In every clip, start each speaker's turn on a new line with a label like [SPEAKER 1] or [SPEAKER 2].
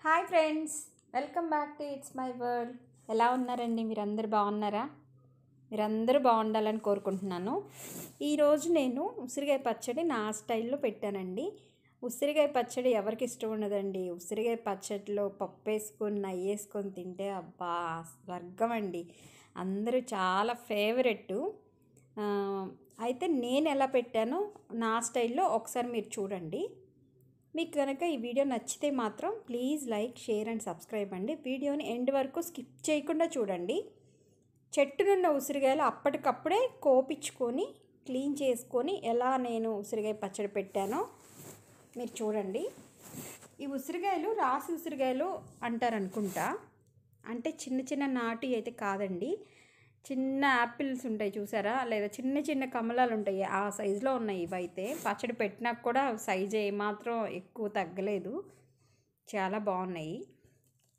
[SPEAKER 1] Hi friends, welcome back to it's my world. ఎలా ఉన్నారండి? మీరందరూ బాగున్నారా? మీరందరూ బాగుండాలని కోరుకుంటున్నాను. ఈరోజు నేను ఉసిరికాయ పచ్చడి నా స్టైల్లో పెట్టానండి. ఉసిరికాయ పచ్చడి ఎవరికి ఇష్టం ఉండదండి? ఉసిరికాయ పచ్చడిలో పప్పు వేసుకొని నెయ్యి వేసుకొని తింటే అబ్బా స్వర్గం అండి. అందరూ చాలా ఫేవరెట్. అయితే నేను ఎలా పెట్టానో నా స్టైల్లో ఒకసారి మీరు చూడండి. మీకు కనుక ఈ వీడియో నచ్చితే మాత్రం please like, share and subscribe అండి. వీడియోని ఎండ్ వరకు స్కిప్ చేయకుండా చూడండి. చెట్టునున్న ఉసిరికాయలు అప్పటికప్పుడే కోపించుకొని క్లీన్ చేసుకొని ఎలా నేను ఉసిరికాయ పచ్చడి పెట్టానో మీరు చూడండి. ఈ ఉసిరికాయలు రాసి ఉసిరికాయలు అంటారనుకుంటా. అంటే చిన్న చిన్న నాటి అయితే కాదండి. చిన్న యాపిల్స్ ఉంటాయి చూసారా, లేదా చిన్న చిన్న కమలాలు ఉంటాయి, ఆ సైజులో ఉన్నాయి. ఇవైతే పచ్చడి పెట్టినా కూడా సైజు ఏమాత్రం ఎక్కువ తగ్గలేదు, చాలా బాగున్నాయి.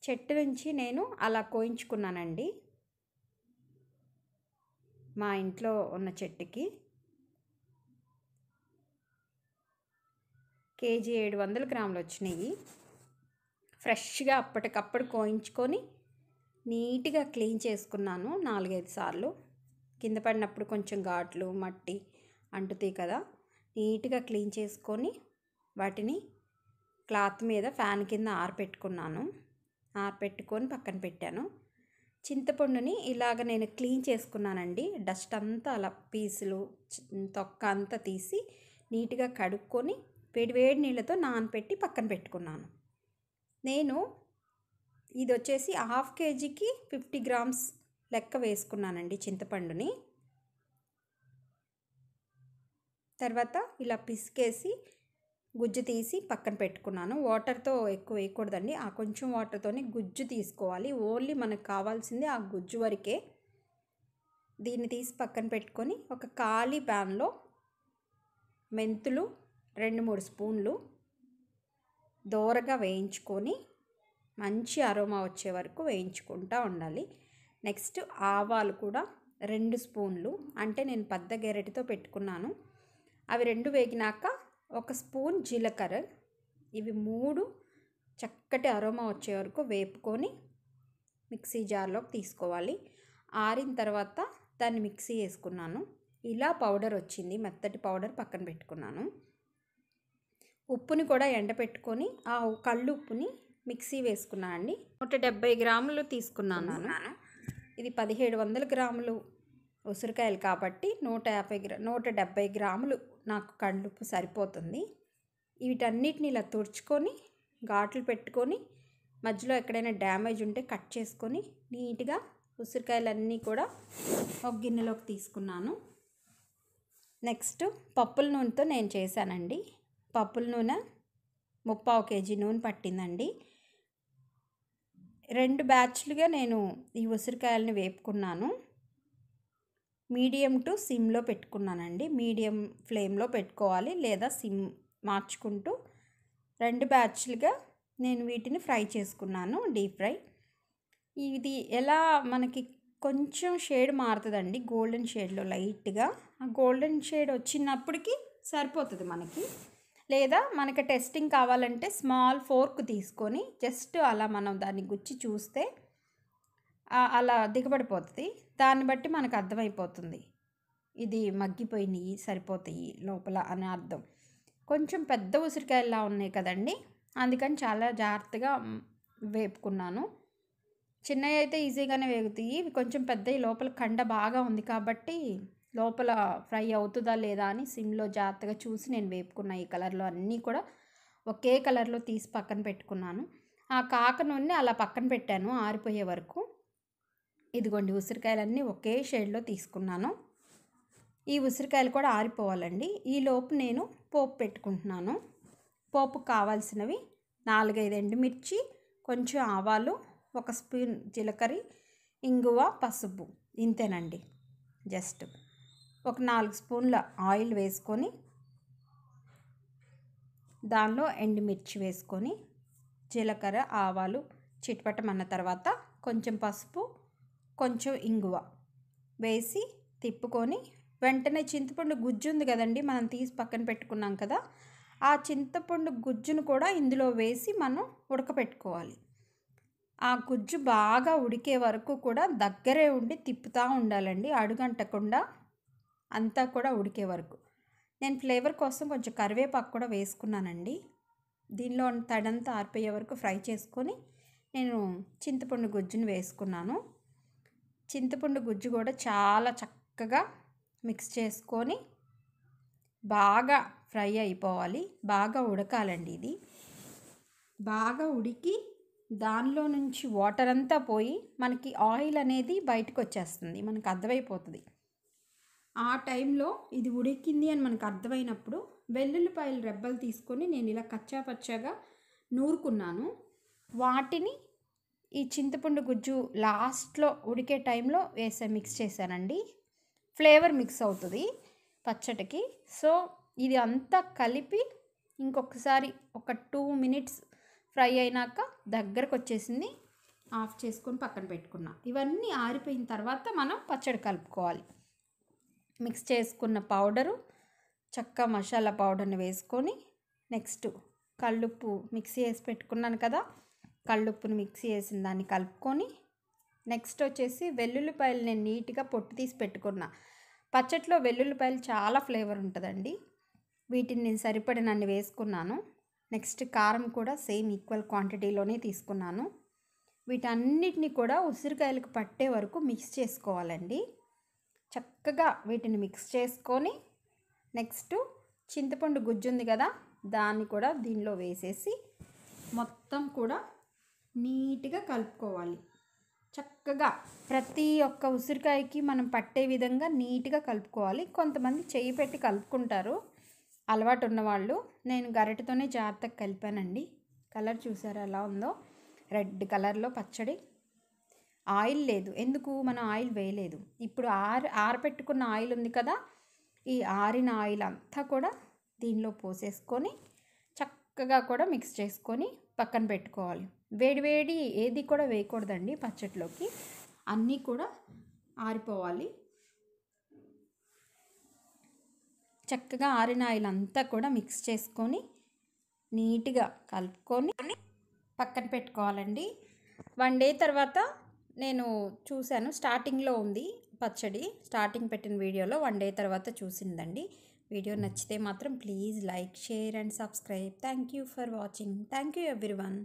[SPEAKER 1] చెట్టు నుంచి నేను అలా కోయించుకున్నానండి. మా ఇంట్లో ఉన్న చెట్టుకి కేజీ 700 గ్రాములు వచ్చినాయి. ఫ్రెష్గా అప్పటికప్పుడు కోయించుకొని నీట్గా క్లీన్ చేసుకున్నాను 4-5 సార్లు. కింద పడినప్పుడు కొంచెం ఘాట్లు మట్టి అంటుతాయి కదా, నీట్గా క్లీన్ చేసుకొని వాటిని క్లాత్ మీద ఫ్యాన్ కింద ఆరపెట్టుకున్నాను. ఆరపెట్టుకొని పక్కన పెట్టాను. చింతపండుని ఇలాగ నేను క్లీన్ చేసుకున్నానండి. డస్ట్ అంతా అలా పీసులు తొక్క అంతా తీసి నీట్గా కడుక్కొని వేడి నీళ్ళతో నానపెట్టి పక్కన పెట్టుకున్నాను. నేను ఇది వచ్చేసి 1/2 కేజీకి 50 గ్రామ్స్ లెక్క వేసుకున్నానండి చింతపండుని. తర్వాత ఇలా పిసికేసి గుజ్జు తీసి పక్కన పెట్టుకున్నాను. వాటర్తో ఎక్కువ వేయకూడదండి, ఆ కొంచెం వాటర్తోనే గుజ్జు తీసుకోవాలి. ఓన్లీ మనకు కావాల్సింది ఆ గుజ్జు వరకే. దీన్ని తీసి పక్కన పెట్టుకొని ఒక ఖాళీ ప్యాన్లో మెంతులు 2-3 స్పూన్లు దోరగా వేయించుకొని మంచి అరోమా వచ్చే వరకు వేయించుకుంటూ ఉండాలి. నెక్స్ట్ ఆవాలు కూడా 2 స్పూన్లు, అంటే నేను పెద్ద గెరటితో పెట్టుకున్నాను. అవి 2 వేగినాక 1 స్పూన్ జీలకర్ర, ఇవి 3 చక్కటి అరోమా వచ్చే వరకు వేపుకొని మిక్సీ జార్లోకి తీసుకోవాలి. ఆరిన తర్వాత దాన్ని మిక్సీ వేసుకున్నాను. ఇలా పౌడర్ వచ్చింది, మెత్తటి పౌడర్ పక్కన పెట్టుకున్నాను. ఉప్పుని కూడా ఎండపెట్టుకొని ఆ కళ్ళు ఉప్పుని మిక్సీ వేసుకున్నాను అండి. 170 గ్రాములు తీసుకున్నాను. ఇది 1700 గ్రాములు ఉసిరికాయలు కాబట్టి 170 గ్రాములు నాకు కళ్ళుప్పు సరిపోతుంది. వీటన్నిటిని ఇలా తుడుచుకొని ఘాట్లు పెట్టుకొని మధ్యలో ఎక్కడైనా డ్యామేజ్ ఉంటే కట్ చేసుకొని నీట్గా ఉసిరికాయలన్నీ కూడా ఒక గిన్నెలోకి తీసుకున్నాను. నెక్స్ట్ పప్పుల నూనెతో నేను చేశానండి. పప్పుల నూనె 3/4 కేజీ నూనె పట్టిందండి. 2 బ్యాచ్లుగా నేను ఈ ఉసిరికాయలని వేపుకున్నాను. మీడియం టు సిమ్లో పెట్టుకున్నానండి. మీడియం ఫ్లేమ్లో పెట్టుకోవాలి, లేదా సిమ్ మార్చుకుంటూ 2 బ్యాచ్లుగా నేను వీటిని ఫ్రై చేసుకున్నాను, డీప్ ఫ్రై. ఇది ఎలా మనకి కొంచెం షేడ్ మారుతుందండి, గోల్డెన్ షేడ్లో లైట్గా. ఆ గోల్డెన్ షేడ్ వచ్చినప్పటికీ సరిపోతుంది మనకి. లేదా మనకి టెస్టింగ్ కావాలంటే స్మాల్ ఫోర్క్ తీసుకొని జస్ట్ అలా మనం దాన్ని గుచ్చి చూస్తే అలా దిగబడిపోతుంది. దాన్ని బట్టి మనకు అర్థమైపోతుంది ఇది మగ్గిపోయినాయి, సరిపోతాయి లోపల అని అర్థం. కొంచెం పెద్ద ఉసిరికాయలా ఉన్నాయి కదండి, అందుకని చాలా జాగ్రత్తగా వేపుకున్నాను. చిన్నవి అయితే ఈజీగానే వేగుతాయి, ఇవి కొంచెం పెద్దవి, లోపల కండ బాగా ఉంది కాబట్టి లోపల ఫ్రై అవుతుందా లేదా అని సిమ్లో జాగ్రత్తగా చూసి నేను వేపుకున్నా. ఈ కలర్లో అన్నీ కూడా ఒకే కలర్లో తీసి పక్కన పెట్టుకున్నాను. ఆ కాక నూనె అలా పక్కన పెట్టాను ఆరిపోయే వరకు. ఇదిగోండి ఉసిరికాయలన్నీ ఒకే షేడ్లో తీసుకున్నాను. ఈ ఉసిరికాయలు కూడా ఆరిపోవాలండి. ఈలోపు నేను పోపు పెట్టుకుంటున్నాను. పోపుకు కావాల్సినవి 4-5 ఎండుమిర్చి, కొంచెం ఆవాలు, 1 స్పూన్ జీలకర్ర, ఇంగువ, పసుపు, ఇంతేనండి. జస్ట్ ఒక 4 స్పూన్ల ఆయిల్ వేసుకొని దానిలో ఎండుమిర్చి వేసుకొని జీలకర్ర ఆవాలు చిటపటమన్న తర్వాత కొంచెం పసుపు, కొంచెం ఇంగువ వేసి తిప్పుకొని వెంటనే చింతపండు గుజ్జు ఉంది కదండి మనం తీసి పక్కన పెట్టుకున్నాం కదా, ఆ చింతపండు గుజ్జును కూడా ఇందులో వేసి మనం ఉడకపెట్టుకోవాలి. ఆ గుజ్జు బాగా ఉడికే వరకు కూడా దగ్గరే ఉండి తిప్పుతూ ఉండాలండి, అడుగంటకుండా అంతా కూడా ఉడికే వరకు. నేను ఫ్లేవర్ కోసం కొంచెం కరివేపాకు కూడా వేసుకున్నానండి. దీనిలో తడంతా ఆరిపోయే వరకు ఫ్రై చేసుకొని నేను చింతపండు గుజ్జును వేసుకున్నాను. చింతపండు గుజ్జు కూడా చాలా చక్కగా మిక్స్ చేసుకొని బాగా ఫ్రై అయిపోవాలి, బాగా ఉడకాలండి. ఇది బాగా ఉడికి దానిలో నుంచి వాటర్ అంతా పోయి మనకి ఆయిల్ అనేది బయటకు వచ్చేస్తుంది, మనకు అర్థమైపోతుంది. ఆ టైంలో ఇది ఉడికింది అని మనకు అర్థమైనప్పుడు వెల్లుల్లిపాయలు రెబ్బలు తీసుకొని నేను ఇలా కచ్చా పచ్చాగా నూరుకున్నాను. వాటిని ఈ చింతపండు గుజ్జు లాస్ట్లో ఉడికే టైంలో మిక్స్ చేశానండి. ఫ్లేవర్ మిక్స్ అవుతుంది పచ్చడికి. సో ఇది అంతా కలిపి ఇంకొకసారి ఒక 2 మినిట్స్ ఫ్రై అయినాక దగ్గరకు వచ్చేసింది, ఆఫ్ చేసుకొని పక్కన పెట్టుకున్నా. ఇవన్నీ ఆరిపోయిన తర్వాత మనం పచ్చడి కలుపుకోవాలి. మిక్స్ చేసుకున్న పౌడరు, చక్క మసాలా పౌడర్ని వేసుకొని నెక్స్ట్ కల్లుప్పు మిక్సీ వేసి పెట్టుకున్నాను కదా, కల్లుప్పుని మిక్సీ వేసిన దాన్ని కలుపుకొని నెక్స్ట్ వచ్చేసి వెల్లుల్లిపాయలు నేను నీట్గా పొట్టు తీసి పెట్టుకున్నా. పచ్చట్లో వెల్లుల్లిపాయలు చాలా ఫ్లేవర్ ఉంటుందండి. వీటిని నేను సరిపడినన్ని వేసుకున్నాను. నెక్స్ట్ కారం కూడా సేమ్ ఈక్వల్ క్వాంటిటీలోనే తీసుకున్నాను. వీటన్నిటిని కూడా ఉసిరికాయలకు పట్టే వరకు మిక్స్ చేసుకోవాలండి. చక్కగా వీటిని మిక్స్ చేసుకొని నెక్స్ట్ చింతపండు గుజ్జు ఉంది కదా, దాన్ని కూడా దీనిలో వేసేసి మొత్తం కూడా నీట్గా కలుపుకోవాలి. చక్కగా ప్రతి ఒక్క ఉసిరికాయకి మనం పట్టే విధంగా నీట్గా కలుపుకోవాలి. కొంతమంది చేయి పెట్టి కలుపుకుంటారు అలవాటు ఉన్నవాళ్ళు. నేను గరిటెతోనే జాగ్రత్తగా కలిపానండి. కలర్ చూసారా ఎలా ఉందో, రెడ్ కలర్లో పచ్చడి. ఆయిల్ లేదు, ఎందుకు మనం ఆయిల్ వేయలేదు. ఇప్పుడు ఆరపెట్టుకున్న ఆయిల్ ఉంది కదా, ఈ ఆరిన ఆయిల్ అంతా కూడా దీనిలో పోసేసుకొని చక్కగా కూడా మిక్స్ చేసుకొని పక్కన పెట్టుకోవాలి. వేడివేడి ఏది కూడా వేయకూడదండి పచ్చడిలోకి, అన్నీ కూడా ఆరిపోవాలి. చక్కగా ఆరిన ఆయిల్ అంతా కూడా మిక్స్ చేసుకొని నీట్గా కలుపుకొని పక్కన పెట్టుకోవాలండి. 1 డే తర్వాత నేను చూశాను, స్టార్టింగ్లో ఉంది పచ్చడి, స్టార్టింగ్ పెట్టిన వీడియోలో 1 డే తర్వాత చూసిందండి. వీడియో నచ్చితే మాత్రం please like, share and subscribe. Thank you for watching. Thank you everyone.